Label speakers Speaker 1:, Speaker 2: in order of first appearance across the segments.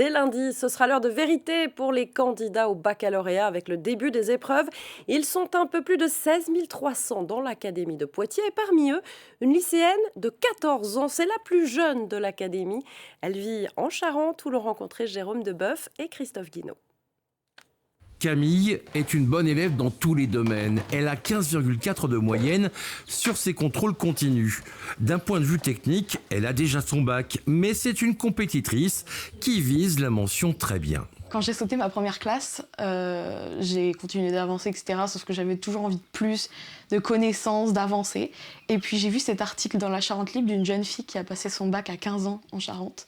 Speaker 1: Dès lundi, ce sera l'heure de vérité pour les candidats au baccalauréat avec le début des épreuves. Ils sont un peu plus de 16 300 dans l'académie de Poitiers et parmi eux, une lycéenne de 14 ans. C'est la plus jeune de l'académie. Elle vit en Charente où l'ont rencontré Jérôme Deboeuf et Christophe Guinaud.
Speaker 2: Camille est une bonne élève dans tous les domaines. Elle a 15,4 de moyenne sur ses contrôles continus. D'un point de vue technique, elle a déjà son bac, mais c'est une compétitrice qui vise la mention très bien.
Speaker 3: Quand j'ai sauté ma première classe, j'ai continué d'avancer, etc. Sauf que j'avais toujours envie de plus, de connaissances, d'avancer. Et puis j'ai vu cet article dans la Charente Libre d'une jeune fille qui a passé son bac à 15 ans en Charente.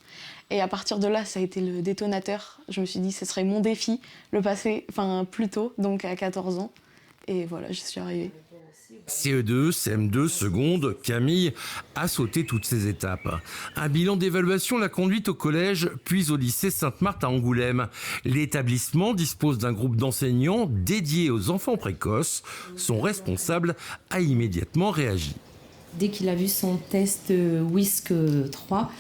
Speaker 3: Et à partir de là, ça a été le détonateur. Je me suis dit que ce serait mon défi, le passer plus tôt, donc à 14 ans. Et voilà, j'y suis arrivée.
Speaker 2: CE2, CM2, seconde, Camille a sauté toutes ces étapes. Un bilan d'évaluation l'a conduite au collège, puis au lycée Sainte-Marthe à Angoulême. L'établissement dispose d'un groupe d'enseignants dédiés aux enfants précoces. Son responsable a immédiatement réagi.
Speaker 4: Dès qu'il a vu son test WISC 3,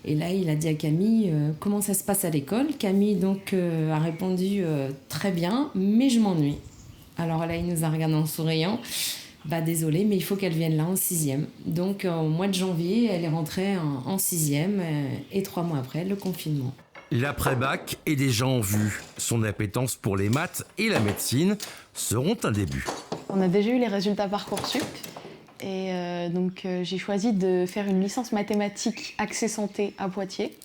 Speaker 4: et là, il a dit à Camille comment ça se passe à l'école. Camille donc a répondu très bien, mais je m'ennuie. Alors là, il nous a regardé en souriant. Désolée, mais il faut qu'elle vienne là en 6e. Donc au mois de janvier, elle est rentrée en 6e et 3 mois après, le confinement.
Speaker 2: L'après-bac est déjà en vue. Son appétence pour les maths et la médecine seront un début.
Speaker 3: On a déjà eu les résultats Parcoursup. Et j'ai choisi de faire une licence mathématiques axée santé à Poitiers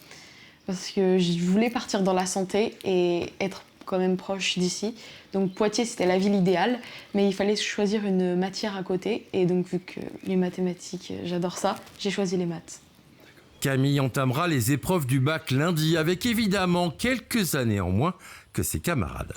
Speaker 3: parce que je voulais partir dans la santé et être quand même proche d'ici. Donc Poitiers, c'était la ville idéale, mais il fallait choisir une matière à côté. Et donc vu que les mathématiques, j'adore ça, j'ai choisi les maths.
Speaker 2: Camille entamera les épreuves du bac lundi avec évidemment quelques années en moins que ses camarades.